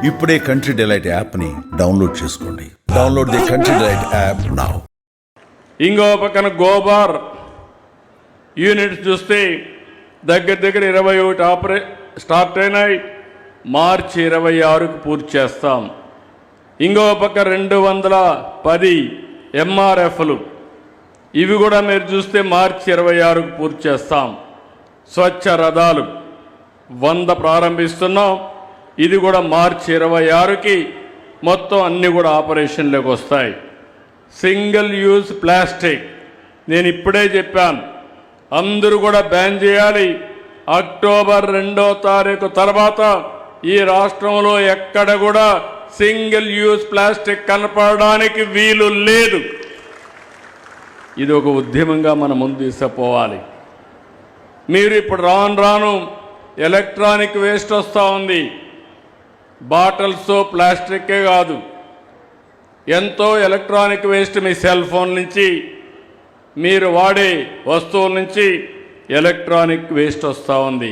ఇప్పుడే country delight యాప్ని download చేసుకోండి. Download the country delight app now. ఇంకో పక్కన గోబార్ యూనిట్స్ చూస్తే దగ్గర 21 స్టార్ట్ అయినాయి. మార్చి 26కు పూర్తి చేస్తాం. ఇంకో పక్క 210 ఎంఆర్ఎఫ్లు, ఇవి కూడా మీరు చూస్తే మార్చి 26కు పూర్తి చేస్తాం. స్వచ్ఛ రథాలు 100 ప్రారంభిస్తున్నాం. ఇది కూడా మార్చి 26కి మొత్తం అన్నీ కూడా ఆపరేషన్లోకి వస్తాయి. సింగిల్ యూజ్ ప్లాస్టిక్ నేను ఇప్పుడే చెప్పాను, అందరూ కూడా బ్యాన్ చేయాలి. అక్టోబర్ 2వ తారీఖు తర్వాత ఈ రాష్ట్రంలో ఎక్కడ కూడా సింగిల్ యూజ్ ప్లాస్టిక్ కనపడడానికి వీలు లేదు. ఇది ఒక ఉద్యమంగా మనం ముందు తీసుకుపోవాలి. మీరు ఇప్పుడు రాను ఎలక్ట్రానిక్ వేస్ట్ వస్తూ ఉంది. బాటిల్స్ ప్లాస్టిక్కే కాదు, ఎంతో ఎలక్ట్రానిక్ వేస్ట్ మీ సెల్ ఫోన్ నుంచి, మీరు వాడే వస్తువుల నుంచి ఎలక్ట్రానిక్ వేస్ట్ వస్తూ ఉంది.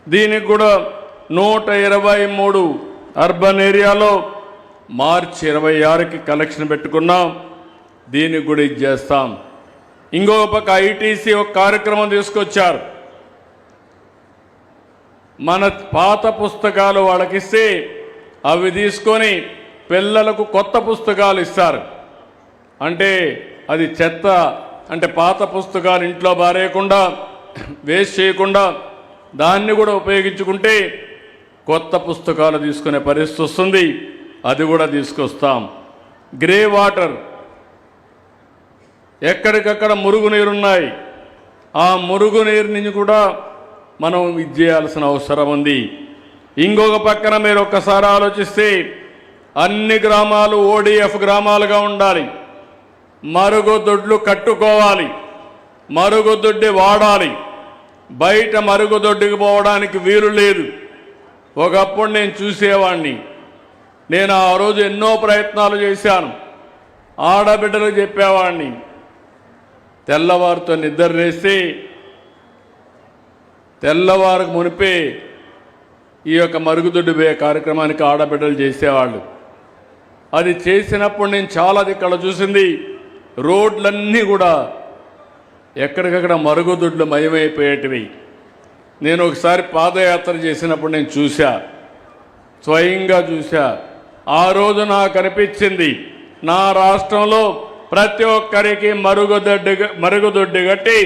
దీనికి కూడా 123 అర్బన్ ఏరియాలో మార్చి 26కి కలెక్షన్ పెట్టుకున్నాం. దీనికి కూడా ఇది చేస్తాం. ఇంకో పక్క ఐటీసీ ఒక కార్యక్రమం తీసుకొచ్చారు. మన పాత పుస్తకాలు వాళ్ళకిస్తే అవి తీసుకొని పిల్లలకు కొత్త పుస్తకాలు ఇస్తారు. అంటే అది చెత్త, అంటే పాత పుస్తకాలు ఇంట్లో బారేయకుండా వేస్ట్ చేయకుండా దాన్ని కూడా ఉపయోగించుకుంటే కొత్త పుస్తకాలు తీసుకునే పరిస్థితి వస్తుంది. అది కూడా తీసుకొస్తాం. గ్రే వాటర్, ఎక్కడికక్కడ మురుగునీరున్నాయి, ఆ మురుగునీరు నుంచి కూడా మనం ఇది చేయాల్సిన అవసరం ఉంది. ఇంకొక పక్కన మీరు ఒక్కసారి ఆలోచిస్తే అన్ని గ్రామాలు ఓడిఎఫ్ గ్రామాలుగా ఉండాలి. మరుగుదొడ్లు కట్టుకోవాలి, మరుగుదొడ్డి వాడాలి. బయట మరుగుదొడ్డికి పోవడానికి వీలు లేదు. ఒకప్పుడు నేను చూసేవాడిని, నేను ఆ రోజు ఎన్నో ప్రయత్నాలు చేశాను. ఆడబిడ్డలు చెప్పేవాడిని, తెల్లవారితో నిద్ర లేస్తే తెల్లవారికి మునిపే ఈ యొక్క మరుగుదొడ్డి పోయే కార్యక్రమానికి ఆడబిడ్డలు చేసేవాళ్ళు. అది చేసినప్పుడు నేను చాలా ఇక్కడ చూసింది, రోడ్లన్నీ కూడా ఎక్కడికక్కడ మరుగుదొడ్లు మయమైపోయేటివి. నేను ఒకసారి పాదయాత్ర చేసినప్పుడు నేను చూశా, స్వయంగా చూశా. ఆ రోజు నాకు అనిపించింది, నా రాష్ట్రంలో ప్రతి ఒక్కరికి మరుగుదొడ్డి కట్టి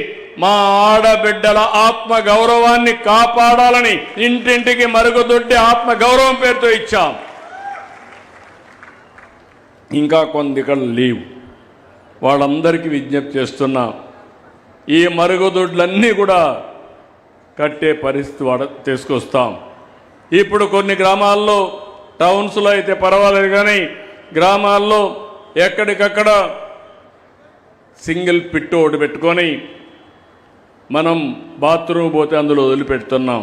మా ఆడబిడ్డల ఆత్మ గౌరవాన్ని కాపాడాలని ఇంటింటికి మరుగుదొడ్డి ఆత్మ గౌరవం పేరుతో ఇచ్చాం. ఇంకా కొంత ఇక్కడ లీవ్, వాళ్ళందరికీ విజ్ఞప్తి చేస్తున్నా, ఈ మరుగుదొడ్లన్నీ కూడా కట్టే పరిస్థితి తీసుకొస్తాం. ఇప్పుడు కొన్ని గ్రామాల్లో, టౌన్స్లో అయితే పర్వాలేదు, కానీ గ్రామాల్లో ఎక్కడికక్కడ సింగిల్ పిట్టు ఒకటి పెట్టుకొని మనం బాత్రూమ్ పోతే అందులో వదిలిపెడుతున్నాం.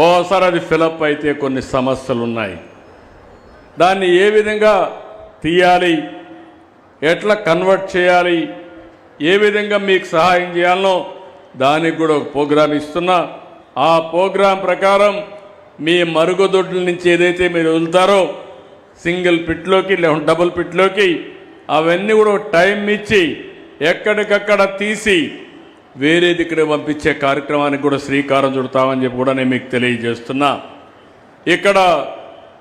ఓసారి అది ఫిలప్ అయితే కొన్ని సమస్యలు ఉన్నాయి. దాన్ని ఏ విధంగా తీయాలి, ఎట్లా కన్వర్ట్ చేయాలి, ఏ విధంగా మీకు సహాయం చేయాలనో దానికి కూడా ఒక ప్రోగ్రాం ఇస్తున్నా. ఆ ప్రోగ్రాం ప్రకారం మీ మరుగుదొడ్ల నుంచి ఏదైతే మీరు వదులుతారో సింగిల్ పిట్లోకి లేదా డబుల్ పిట్లోకి, అవన్నీ కూడా టైం ఇచ్చి ఎక్కడికక్కడ తీసి వేరే దిక్కున పంపించే కార్యక్రమానికి కూడా శ్రీకారం చుడతామని చెప్పి కూడా నేను మీకు తెలియజేస్తున్నా. ఇక్కడ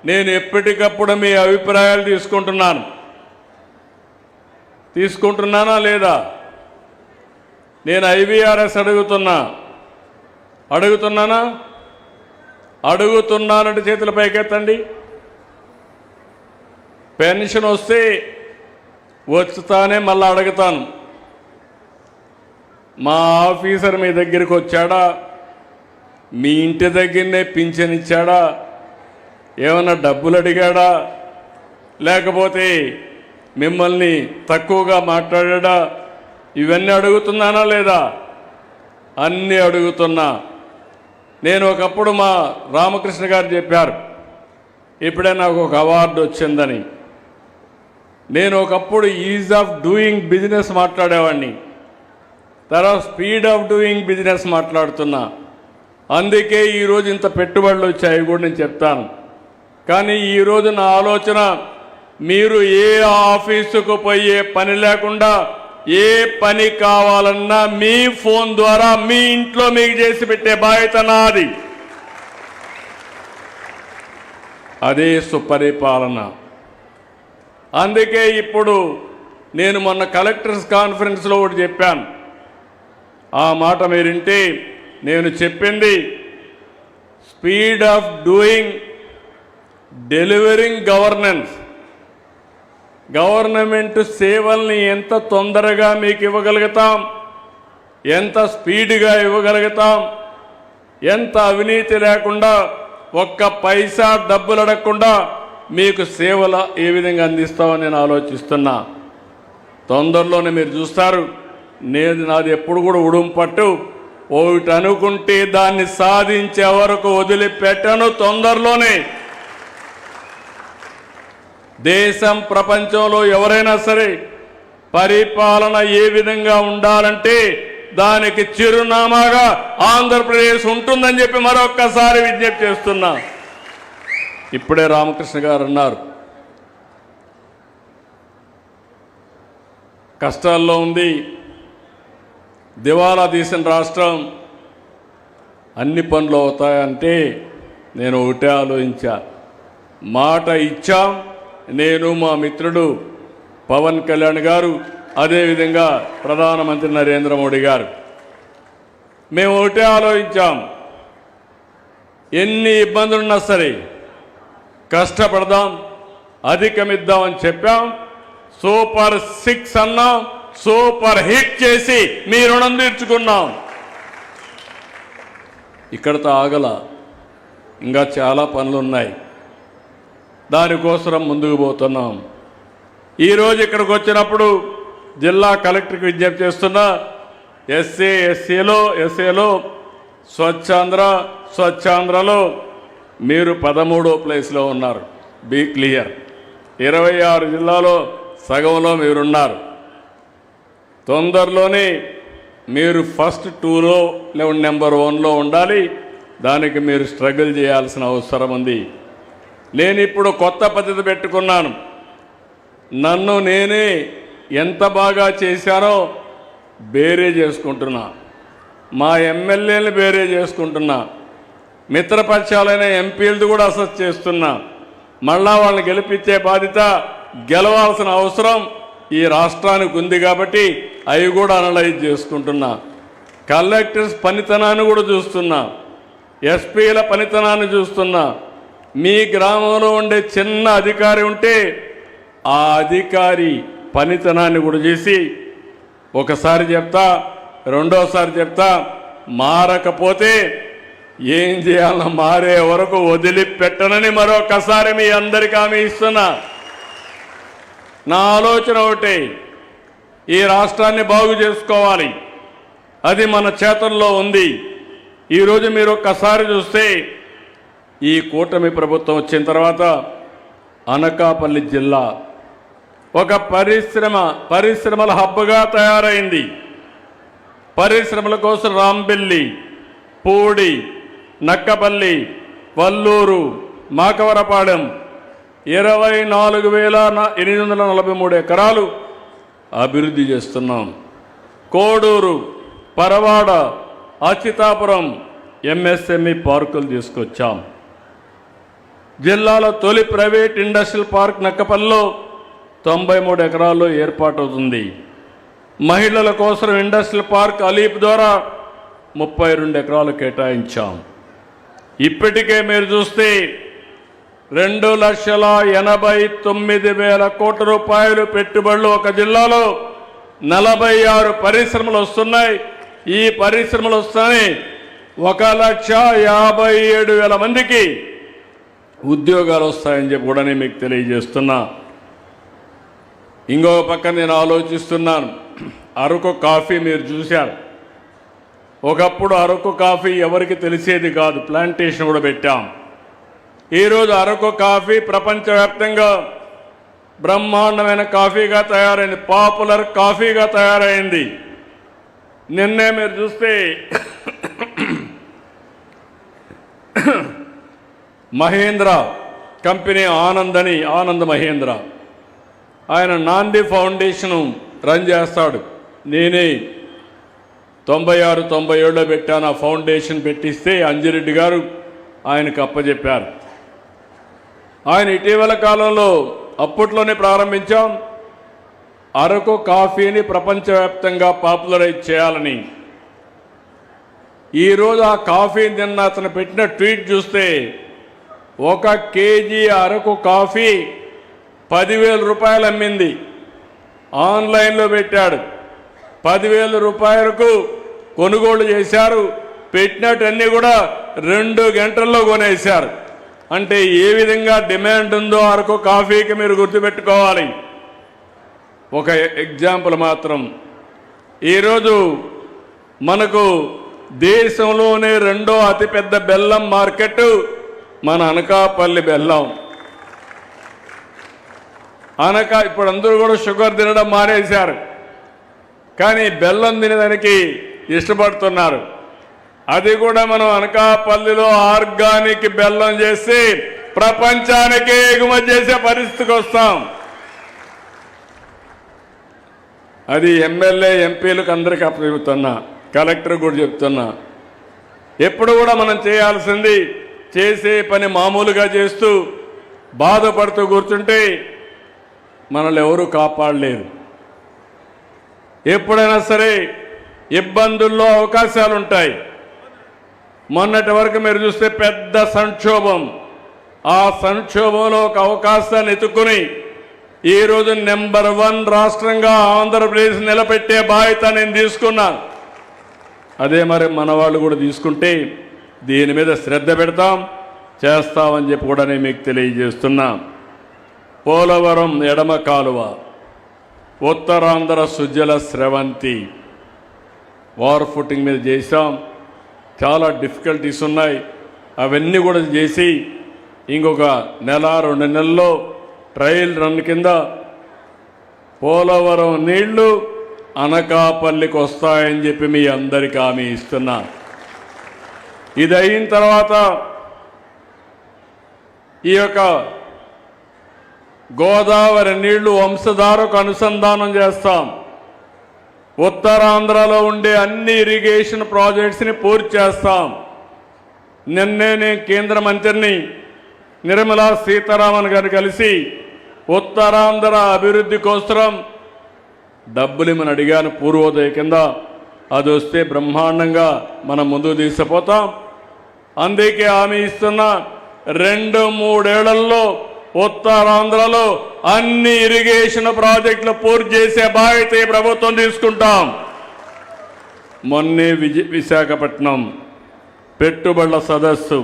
నేను ఎప్పటికప్పుడు మీ అభిప్రాయాలు తీసుకుంటున్నానా లేదా? నేను ఐవీఆర్ఎస్ అడుగుతున్నానంటే చేతుల పైకెత్తండి. పెన్షన్ వస్తే వచ్చుతానే మళ్ళీ అడుగుతాను, మా ఆఫీసర్ మీ దగ్గరికి వచ్చాడా, మీ ఇంటి దగ్గరనే పింఛన్ ఇచ్చాడా, ఏమన్నా డబ్బులు అడిగాడా, లేకపోతే మిమ్మల్ని తక్కువగా మాట్లాడా, ఇవన్నీ అడుగుతున్నానా లేదా? అన్నీ అడుగుతున్నా. నేను ఒకప్పుడు మా రామకృష్ణ గారు చెప్పారు, ఇప్పుడే నాకు ఒక అవార్డు వచ్చిందని. నేను ఒకప్పుడు ఈజ్ ఆఫ్ డూయింగ్ బిజినెస్ మాట్లాడేవాడిని, తర్వాత స్పీడ్ ఆఫ్ డూయింగ్ బిజినెస్ మాట్లాడుతున్నా. అందుకే ఈరోజు ఇంత పెట్టుబడులు వచ్చాయి కూడా నేను చెప్తాను. కానీ ఈరోజు నా ఆలోచన, మీరు ఏ ఆఫీసుకు పోయే పని లేకుండా ఏ పని కావాలన్నా మీ ఫోన్ ద్వారా మీ ఇంట్లో మీకు చేసి పెట్టే బాధ్యత నాది. అదే సుపరిపాలన. అందుకే ఇప్పుడు నేను మొన్న కలెక్టర్స్ కాన్ఫరెన్స్లో ఒకటి చెప్పాను. ఆ మాట మీరింటే నేను చెప్పింది speed of doing delivering governance. Government సేవల్ని ఎంత తొందరగా మీకు ఇవ్వగలుగుతాం, ఎంత స్పీడ్గా ఇవ్వగలుగుతాం, ఎంత అవినీతి లేకుండా ఒక్క పైసా డబ్బులు అడగకుండా మీకు సేవలు ఏ విధంగా అందిస్తామని నేను ఆలోచిస్తున్నా. తొందరలోనే మీరు చూస్తారు. నాది ఎప్పుడు కూడా ఉడుం పట్టు, ఒకటి అనుకుంటే దాన్ని సాధించే వరకు వదిలిపెట్టను. తొందరలోనే దేశం ప్రపంచంలో ఎవరైనా సరే పరిపాలన ఏ విధంగా ఉండాలంటే దానికి చిరునామాగా ఆంధ్రప్రదేశ్ ఉంటుందని చెప్పి మరొక్కసారి విజ్ఞప్తి చేస్తున్నా. ఇప్పుడే రామకృష్ణ గారు అన్నారు, కష్టాల్లో ఉంది, దివాలా తీసిన రాష్ట్రం, అన్ని పనులు అవుతాయంటే నేను ఒకటే ఆలోచించా. మాట ఇచ్చాం. నేను, మా మిత్రుడు పవన్ కళ్యాణ్ గారు, అదేవిధంగా ప్రధానమంత్రి నరేంద్ర మోడీ గారు, మేము ఒకటే ఆలోచించాం. ఎన్ని ఇబ్బందులున్నా సరే కష్టపడదాం, అధిగమిద్దామని చెప్పాం. సూపర్ 6 అన్నాం, సూపర్ హిట్ చేసి మీ రుణం తీర్చుకున్నాం. ఇక్కడతో ఆగల, ఇంకా చాలా పనులు ఉన్నాయి. దానికోసం ముందుకు పోతున్నాం. ఈరోజు ఇక్కడికి వచ్చినప్పుడు జిల్లా కలెక్టర్కి విజ్ఞప్తి చేస్తున్నా, ఎస్ఏలో స్వచ్ఛాంధ్రలో మీరు 13వ ప్లేస్లో ఉన్నారు. Be clear. 26 జిల్లాలో సగంలో మీరున్నారు. తొందరలోనే మీరు ఫస్ట్ 2లో లేదా నెంబర్ 1లో ఉండాలి. దానికి మీరు స్ట్రగుల్ చేయాల్సిన అవసరం ఉంది. నేను ఇప్పుడు కొత్త పద్ధతి పెట్టుకున్నాను. నన్ను నేనే ఎంత బాగా చేశానో బేరే చేసుకుంటున్నా, మా ఎమ్మెల్యేలు బేరే చేసుకుంటున్నా, మిత్రపక్షాలైన ఎంపీలది కూడా అసెస్ చేస్తున్నా. మళ్ళా వాళ్ళని గెలిపించే బాధ్యత, గెలవాల్సిన అవసరం ఈ రాష్ట్రానికి ఉంది కాబట్టి అవి కూడా అనలైజ్ చేసుకుంటున్నా. కలెక్టర్స్ పనితనాన్ని కూడా చూస్తున్నా, ఎస్పీల పనితనాన్ని చూస్తున్నా. మీ గ్రామంలో ఉండే చిన్న అధికారి ఉంటే ఆ అధికారి పనితనాన్ని కూడా చేసి, ఒకసారి చెప్తా, రెండోసారి చెప్తా, మారకపోతే ఏం చేయాలన్నా మారే వరకు వదిలిపెట్టనని మరొకసారి మీ అందరికీ హామీ ఇస్తున్నా. నా ఆలోచన ఒకటే, ఈ రాష్ట్రాన్ని బాగు చేసుకోవాలి. అది మన చేతుల్లో ఉంది. ఈరోజు మీరు ఒక్కసారి చూస్తే ఈ కూటమి ప్రభుత్వం వచ్చిన తర్వాత అనకాపల్లి జిల్లా ఒక పరిశ్రమల హబ్గా తయారైంది. పరిశ్రమల కోసం రాంబెల్లి, పూడి, నక్కపల్లి, వల్లూరు, మాకవరపాడెం 24,843 ఎకరాలు అభివృద్ధి చేస్తున్నాం. కోడూరు, పరవాడ, అచ్యుతాపురం ఎంఎస్ఎంఈ పార్కులు తీసుకొచ్చాం. జిల్లాలో తొలి ప్రైవేట్ ఇండస్ట్రియల్ పార్క్ నక్కపల్లిలో 93 ఎకరాల్లో ఏర్పాటవుతుంది. మహిళల కోసం ఇండస్ట్రియల్ పార్క్ అలీప్ ద్వారా 32 ఎకరాలు కేటాయించాం. ఇప్పటికే మీరు చూస్తే 2,89,000 కోట్ల రూపాయలు పెట్టుబడులు ఒక జిల్లాలో 46 పరిశ్రమలు వస్తున్నాయి. ఈ పరిశ్రమలు వస్తాయి 1,57,000 మందికి ఉద్యోగాలు వస్తాయని చెప్పి కూడా నేను మీకు తెలియజేస్తున్నా. ఇంకో పక్క నేను ఆలోచిస్తున్నాను, అరకు కాఫీ మీరు చూశారు. ఒకప్పుడు అరకు కాఫీ ఎవరికి తెలిసేది కాదు, ప్లాంటేషన్ కూడా పెట్టాం. ఈరోజు అరకు కాఫీ ప్రపంచవ్యాప్తంగా బ్రహ్మాండమైన కాఫీగా తయారైంది, పాపులర్ కాఫీగా తయారైంది. నిన్నే మీరు చూస్తే మహేంద్ర కంపెనీ ఆనంద్ మహేంద్ర. ఆయన నాంది ఫౌండేషన్ రన్ చేస్తాడు. నేనే 96, 97లో పెట్టాను. ఆ ఫౌండేషన్ పెట్టిస్తే అంజిరెడ్డి గారు ఆయనకు అప్పచెప్పారు. ఆయన ఇటీవల కాలంలో అప్పట్లోనే ప్రారంభించాం అరకు కాఫీని ప్రపంచవ్యాప్తంగా పాపులరైజ్ చేయాలని. ఈరోజు ఆ కాఫీని తిన్న అతను పెట్టిన ట్వీట్ చూస్తే 1 కేజీ అరకు కాఫీ 10,000 రూపాయలు అమ్మింది. ఆన్లైన్లో పెట్టాడు. 10,000 రూపాయలకు కొనుగోలు చేశారు. పెట్టినట్టన్నీ కూడా 2 గంటల్లో కొనేశారు. అంటే ఏ విధంగా డిమాండ్ ఉందో అరకు కాఫీకి మీరు గుర్తుపెట్టుకోవాలి. ఒక ఎగ్జాంపుల్ మాత్రం, ఈరోజు మనకు దేశంలోనే 2వ అతిపెద్ద బెల్లం మార్కెట్ మన అనకాపల్లి బెల్లం. ఇప్పుడు అందరూ కూడా షుగర్ తినడం మానేశారు, కానీ బెల్లం తినడానికి ఇష్టపడుతున్నారు. అది కూడా మనం అనకాపల్లిలో ఆర్గానిక్ బెల్లం చేసి ప్రపంచానికి ఎగుమతి చేసే పరిస్థితికి వస్తాం. అది ఎమ్మెల్యే ఎంపీలకు అందరికీ అప్పచెబుతున్నా, కలెక్టర్ కూడా చెప్తున్నా. ఎప్పుడు కూడా మనం చేయాల్సింది చేసే పని మామూలుగా చేస్తూ బాధపడుతూ కూర్చుంటే మనల్ని ఎవరూ కాపాడలేరు. ఎప్పుడైనా సరే ఇబ్బందుల్లో అవకాశాలు ఉంటాయి. మొన్నటి వరకు మీరు చూస్తే పెద్ద సంక్షోభం. ఆ సంక్షోభంలో ఒక అవకాశాన్ని ఎత్తుకుని ఈరోజు నెంబర్ 1 రాష్ట్రంగా ఆంధ్రప్రదేశ్ నిలబెట్టే బాధ్యత నేను తీసుకున్నాను. అదే మరి మన వాళ్ళు కూడా తీసుకుంటే దీని మీద శ్రద్ధ పెడతాం, చేస్తామని చెప్పి కూడా నేను మీకు తెలియజేస్తున్నా. పోలవరం ఎడమ కాలువ, ఉత్తరాంధ్ర సుజల స్రవంతి వార్ ఫుటింగ్ మీద చేశాం. చాలా డిఫికల్టీస్ ఉన్నాయి. అవన్నీ కూడా చేసి ఇంకొక 1-2 నెలల్లో ట్రయల్ రన్ కింద పోలవరం నీళ్లు అనకాపల్లికి వస్తాయని చెప్పి మీ అందరికీ హామీ ఇస్తున్నా. ఇది అయిన తర్వాత ఈ యొక్క గోదావరి నీళ్లు వంశధారకు అనుసంధానం చేస్తాం. ఉత్తరాంధ్రలో ఉండే అన్ని ఇరిగేషన్ ప్రాజెక్ట్స్ని పూర్తి చేస్తాం. నిన్నే నేను కేంద్ర మంత్రిని నిర్మలా సీతారామన్ గారు కలిసి ఉత్తరాంధ్ర అభివృద్ధి కోసం డబ్బులు మనం అడిగాను. పూర్వోదయ కింద అది వస్తే బ్రహ్మాండంగా మనం ముందుకు తీసుకుపోతాం. అందుకే హామీ ఇస్తున్నా, 2-3 ఏళ్లలో ఉత్తరాంధ్రలో అన్ని ఇరిగేషన్ ప్రాజెక్టులు పూర్తి చేసే బాధ్యత ఈ ప్రభుత్వం తీసుకుంటాం. మొన్నే విశాఖపట్నం పెట్టుబడుల సదస్సు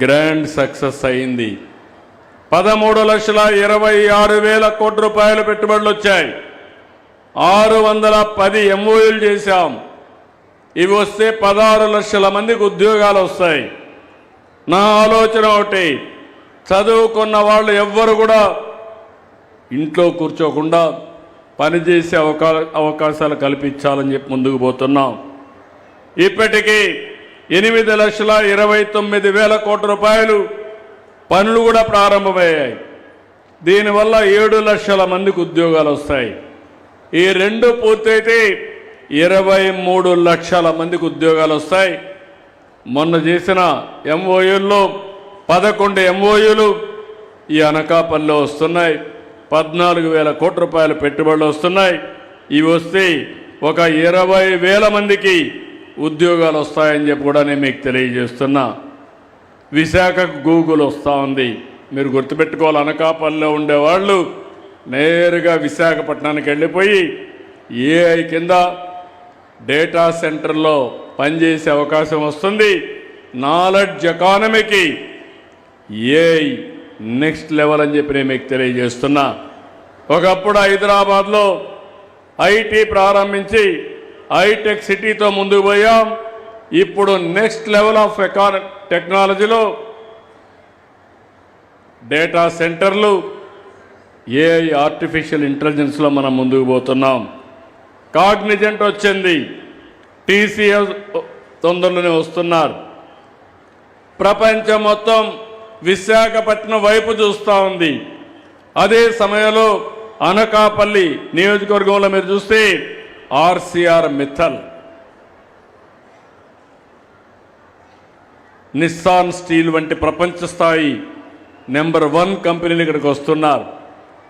గ్రాండ్ సక్సెస్ అయింది. 13,26,000 కోట్ల రూపాయలు పెట్టుబడులు వచ్చాయి. 610 MOUలు చేశాం. ఇవి వస్తే 16 లక్షల మందికి ఉద్యోగాలు వస్తాయి. నా ఆలోచన ఒకటి, చదువుకున్న వాళ్ళు ఎవ్వరు కూడా ఇంట్లో కూర్చోకుండా పనిచేసే అవకాశాలు కల్పించాలని చెప్పి ముందుకు పోతున్నాం. ఇప్పటికీ 8,29,000 కోట్ల రూపాయలు పనులు కూడా ప్రారంభమయ్యాయి. దీనివల్ల 7 లక్షల మందికి ఉద్యోగాలు వస్తాయి. ఈ 2 పూర్తయితే 23 లక్షల మందికి ఉద్యోగాలు వస్తాయి. మొన్న చేసిన MOUల్లో 11 MOUలు ఈ అనకాపల్లిలో వస్తున్నాయి. 14,000 కోట్ల రూపాయల పెట్టుబడులు వస్తున్నాయి. ఇవి వస్తే ఒక 20,000 మందికి ఉద్యోగాలు వస్తాయని చెప్పి కూడా నేను మీకు తెలియజేస్తున్నా. విశాఖకు గూగుల్ వస్తూ ఉంది. మీరు గుర్తుపెట్టుకోవాలి, అనకాపల్లిలో ఉండేవాళ్ళు నేరుగా విశాఖపట్నానికి వెళ్ళిపోయి AI కింద డేటా సెంటర్లో పనిచేసే అవకాశం వస్తుంది. నాలెడ్జ్ ఎకానమీకి AI నెక్స్ట్ లెవెల్ అని చెప్పి నేను మీకు తెలియజేస్తున్నా. ఒకప్పుడు హైదరాబాద్లో IT ప్రారంభించి హైటెక్ సిటీతో ముందుకు పోయాం. ఇప్పుడు నెక్స్ట్ లెవెల్ ఆఫ్ టెక్నాలజీలో డేటా సెంటర్లు, AI ఆర్టిఫిషియల్ ఇంటెలిజెన్స్లో మనం ముందుకు పోతున్నాం. కాగ్నిజెంట్ వచ్చింది, TCS తొందరలోనే వస్తున్నారు. ప్రపంచం మొత్తం విశాఖపట్నం వైపు చూస్తూ ఉంది. అదే సమయంలో అనకాపల్లి నియోజకవర్గంలో మీరు చూస్తే ఆర్సీఆర్ మిత్తల్, నిస్సాన్ స్టీల్ వంటి ప్రపంచ స్థాయి నెంబర్ 1 కంపెనీలు ఇక్కడికి వస్తున్నారు.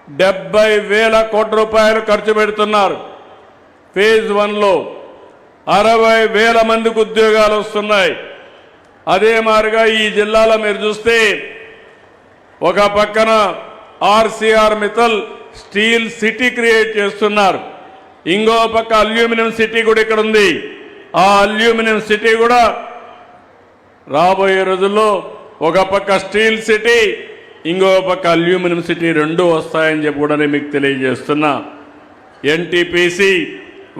70,000 కోట్ల రూపాయలు ఖర్చు పెడుతున్నారు. ఫేజ్ 1లో 60,000 మందికి ఉద్యోగాలు వస్తున్నాయి. అదే మాదిరిగా ఈ జిల్లాలో మీరు చూస్తే ఒక పక్కన RCR Mittal steel city create చేస్తున్నారు. ఇంకో పక్క అల్యూమినియం సిటీ కూడా ఇక్కడ ఉంది. ఆ అల్యూమినియం సిటీ కూడా రాబోయే రోజుల్లో ఒక పక్క స్టీల్ సిటీ, ఇంకో పక్క అల్యూమినియం సిటీ రెండు వస్తాయని చెప్పి కూడా నేను మీకు తెలియజేస్తున్నా. ఎన్టీపీసీ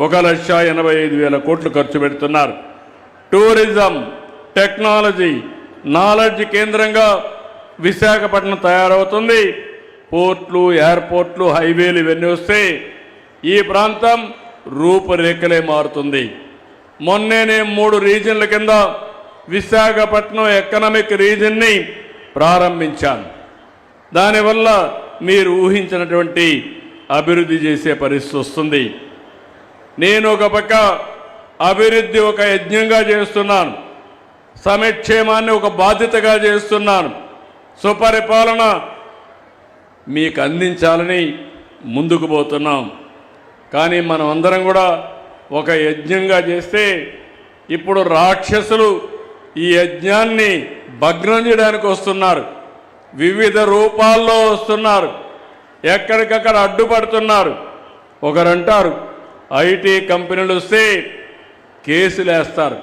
1,85,000 కోట్లు ఖర్చు పెడుతున్నారు. టూరిజం, టెక్నాలజీ, నాలెడ్జ్ కేంద్రంగా విశాఖపట్నం తయారవుతుంది. పోర్ట్లు, ఎయిర్పోర్ట్లు, హైవేలు ఇవన్నీ వస్తే ఈ ప్రాంతం రూపురేఖలే మారుతుంది. మొన్నే నేను 3 రీజన్ల కింద విశాఖపట్నం ఎకనామిక్ రీజన్ని ప్రారంభించాను. దానివల్ల మీరు ఊహించినటువంటి అభివృద్ధి చేసే పరిస్థితి వస్తుంది. నేను ఒక పక్క అభివృద్ధి ఒక యజ్ఞంగా చేస్తున్నాను, సంక్షేమాన్ని ఒక బాధ్యతగా చేస్తున్నాను, సుపరిపాలన మీకు అందించాలని ముందుకు పోతున్నాం. కానీ మనం అందరం కూడా ఒక యజ్ఞంగా చేస్తే ఇప్పుడు రాక్షసులు ఈ యజ్ఞాన్ని భగ్నం చేయడానికి వస్తున్నారు. వివిధ రూపాల్లో వస్తున్నారు, ఎక్కడికక్కడ అడ్డుపడుతున్నారు. ఒకరంటారు ఐటీ కంపెనీలు వస్తే కేసులు వేస్తారు.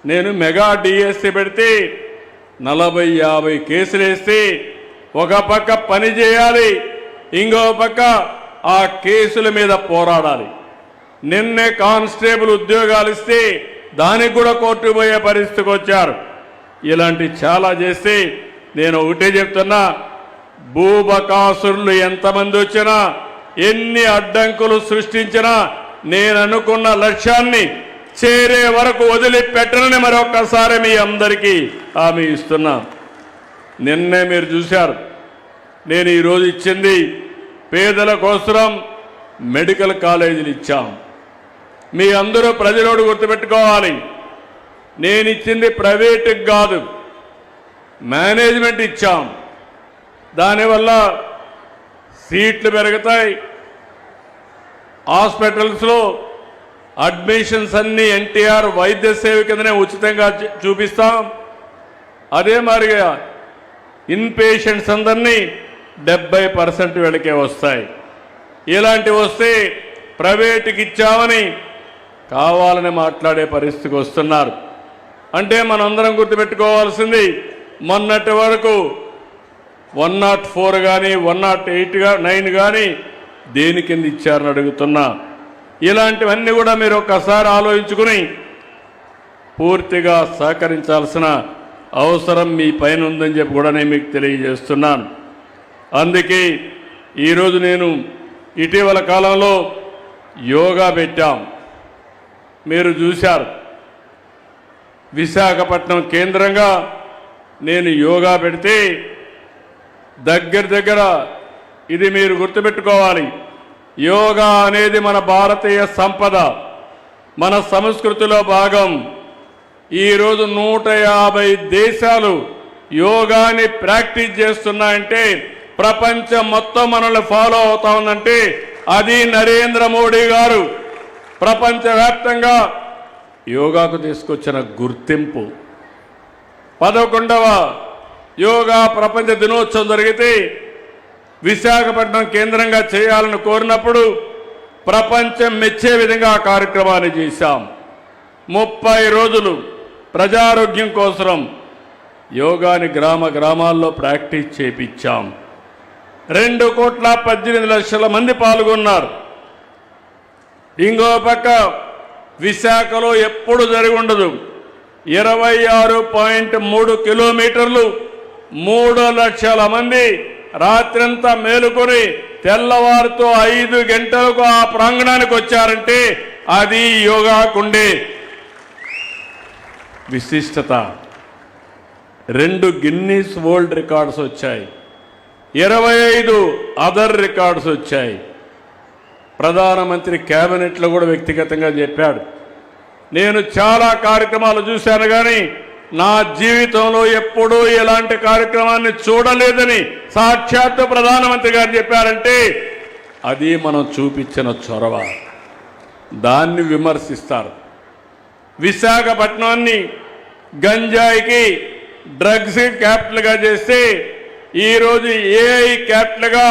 నేను మెగా డిఎస్సి పెడితే 40-50 కేసులు వేస్తే ఒక పక్క పని చేయాలి, ఇంకో పక్క ఆ కేసుల మీద పోరాడాలి. నిన్నే కానిస్టేబుల్ ఉద్యోగాలు ఇస్తే దానికి కూడా కోర్టు పోయే పరిస్థితికి వచ్చారు. ఇలాంటి చాలా చేస్తే నేను ఒకటే చెప్తున్నా, భూబకాసురులు ఎంతమంది వచ్చినా, ఎన్ని అడ్డంకులు సృష్టించినా నేను అనుకున్న లక్ష్యాన్ని చేరే వరకు వదిలిపెట్టనని మరొక్కసారి మీ అందరికీ హామీ ఇస్తున్నా. నిన్నే మీరు చూశారు, నేను ఈరోజు ఇచ్చింది పేదల కోసం మెడికల్ కాలేజీలు ఇచ్చాం. మీ అందరూ ప్రజలోడు గుర్తుపెట్టుకోవాలి, నేను ఇచ్చింది ప్రైవేటుకి కాదు, మేనేజ్మెంట్ ఇచ్చాం. దానివల్ల సీట్లు పెరుగుతాయి, హాస్పిటల్స్లో అడ్మిషన్స్ అన్నీ ఎన్టీఆర్ వైద్య సేవ కిందనే ఉచితంగా చూపిస్తాం. అదే మాదిరిగా ఇన్పేషెంట్స్ అందరినీ 70% వీళ్ళకే వస్తాయి. ఇలాంటివి వస్తే ప్రైవేటుకి ఇచ్చామని కావాలని మాట్లాడే పరిస్థితికి వస్తున్నారు. అంటే మనందరం గుర్తుపెట్టుకోవాల్సింది, మొన్నటి వరకు 104 కానీ 108-9 కానీ దేని కింద ఇచ్చారని అడుగుతున్నా. ఇలాంటివన్నీ కూడా మీరు ఒక్కసారి ఆలోచించుకుని పూర్తిగా సహకరించాల్సిన అవసరం మీ పైన ఉందని చెప్పి కూడా నేను మీకు తెలియజేస్తున్నాను. అందుకే ఈరోజు నేను ఇటీవల కాలంలో యోగా పెట్టాం, మీరు చూశారు. విశాఖపట్నం కేంద్రంగా నేను యోగా పెడితే దగ్గర ఇది మీరు గుర్తుపెట్టుకోవాలి, యోగా అనేది మన భారతీయ సంపద, మన సంస్కృతిలో భాగం. ఈరోజు 150 దేశాలు యోగాని ప్రాక్టీస్ చేస్తున్నాయంటే, ప్రపంచం మొత్తం మనల్ని ఫాలో అవుతా ఉందంటే అది నరేంద్ర మోడీ గారు ప్రపంచవ్యాప్తంగా యోగాకు తీసుకొచ్చిన గుర్తింపు. 11వ యోగా ప్రపంచ దినోత్సవం జరిగితే విశాఖపట్నం కేంద్రంగా చేయాలని కోరినప్పుడు ప్రపంచం మెచ్చే విధంగా ఆ కార్యక్రమాన్ని చేశాం. 30 రోజులు ప్రజారోగ్యం కోసం యోగాని గ్రామాల్లో ప్రాక్టీస్ చేపించాం. 2,18,00,000 మంది పాల్గొన్నారు. ఇంకో పక్క విశాఖలో ఎప్పుడు జరిగి ఉండదు, 26.3 కిలోమీటర్లు 3 లక్షల మంది రాత్రంతా మేలుకొని తెల్లవారుతో 5 గంటలకు ఆ ప్రాంగణానికి వచ్చారంటే అది యోగాకుండే విశిష్టత. 2 గిన్నీస్ వరల్డ్ రికార్డ్స్ వచ్చాయి, 25 అదర్ రికార్డ్స్ వచ్చాయి. ప్రధానమంత్రి కేబినెట్లో కూడా వ్యక్తిగతంగా చెప్పాడు, నేను చాలా కార్యక్రమాలు చూశాను కానీ నా జీవితంలో ఎప్పుడూ ఇలాంటి కార్యక్రమాన్ని చూడలేదని సాక్షాత్తు ప్రధానమంత్రి గారు చెప్పారంటే అది మనం చూపించిన చొరవ. దాన్ని విమర్శిస్తారు. విశాఖపట్నాన్ని గంజాయికి డ్రగ్స్ క్యాపిటల్గా చేస్తే ఈరోజు ఏఐ క్యాపిటల్గా,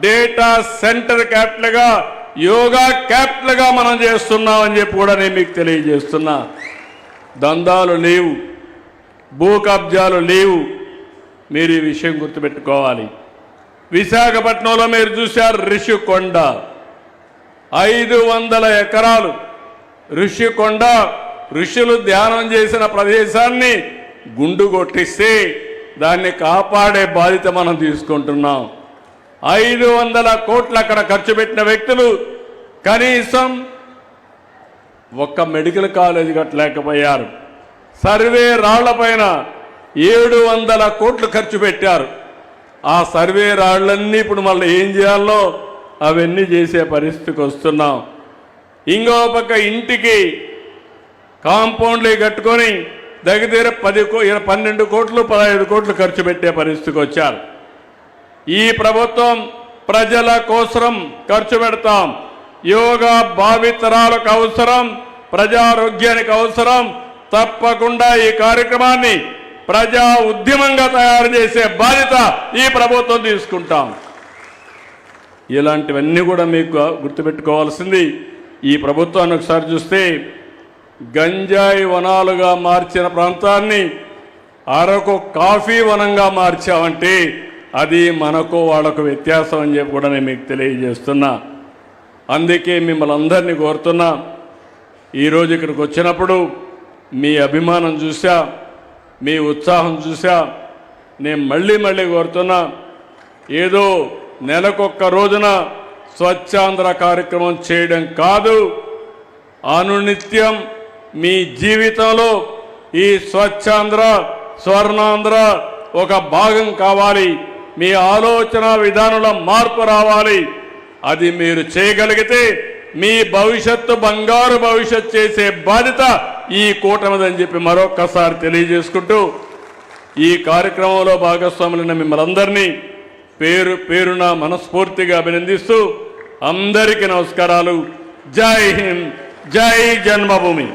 డేటా సెంటర్ క్యాపిటల్గా, యోగా క్యాపిటల్గా మనం చేస్తున్నామని చెప్పి కూడా నేను మీకు తెలియజేస్తున్నా. దందాలు లేవు, భూ కబ్జాలు లేవు. మీరు ఈ విషయం గుర్తుపెట్టుకోవాలి. విశాఖపట్నంలో మీరు చూశారు ఋషికొండ, 500 ఎకరాలు ఋషికొండ. ఋషులు ధ్యానం చేసిన ప్రదేశాన్ని గుండు కొట్టిస్తే దాన్ని కాపాడే బాధ్యత మనం తీసుకుంటున్నాం. 500 కోట్లు అక్కడ ఖర్చు పెట్టిన వ్యక్తులు కనీసం ఒక్క మెడికల్ కాలేజీ కట్టలేకపోయారు. సర్వే రాళ్లపైన 700 కోట్లు ఖర్చు పెట్టారు. ఆ సర్వే రాళ్లన్నీ ఇప్పుడు మళ్ళీ ఏం చేయాలో అవన్నీ చేసే పరిస్థితికి వస్తున్నాం. ఇంకో పక్క ఇంటికి కాంపౌండ్లు కట్టుకొని దగ్గర 12 కోట్లు 15 కోట్లు ఖర్చు పెట్టే పరిస్థితికి వచ్చారు. ఈ ప్రభుత్వం ప్రజల కోసం ఖర్చు పెడతాం. యోగా భావితరాలకు అవసరం, ప్రజారోగ్యానికి అవసరం. తప్పకుండా ఈ కార్యక్రమాన్ని ప్రజా ఉద్యమంగా తయారు చేసే బాధ్యత ఈ ప్రభుత్వం తీసుకుంటాం. ఇలాంటివన్నీ కూడా మీకు గుర్తుపెట్టుకోవాల్సింది. ఈ ప్రభుత్వాన్ని ఒకసారి చూస్తే గంజాయి వనాలుగా మార్చిన ప్రాంతాన్ని అరకు కాఫీ వనంగా మార్చామంటే అది మనకు వాళ్ళకు వ్యత్యాసం అని చెప్పి కూడా నేను మీకు తెలియజేస్తున్నా. అందుకే మిమ్మల్ని అందరినీ కోరుతున్నా, ఈరోజు ఇక్కడికి వచ్చినప్పుడు మీ అభిమానం చూసా, మీ ఉత్సాహం చూసా. నేను మళ్ళీ కోరుతున్నా, ఏదో నెలకొక్క రోజున స్వచ్ఛాంధ్ర కార్యక్రమం చేయడం కాదు, అనునిత్యం మీ జీవితంలో ఈ స్వచ్ఛాంధ్ర, స్వర్ణాంధ్ర ఒక భాగం కావాలి. మీ ఆలోచన విధానంలో మార్పు రావాలి. అది మీరు చేయగలిగితే మీ భవిష్యత్తు బంగారు భవిష్యత్తు చేసే బాధ్యత ఈ కూటమిదని చెప్పి మరొక్కసారి తెలియజేసుకుంటూ, ఈ కార్యక్రమంలో భాగస్వాములైన మిమ్మల్ని అందరినీ పేరు పేరున మనస్ఫూర్తిగా అభినందిస్తూ అందరికీ నమస్కారాలు. జై హింద్, జై జన్మభూమి.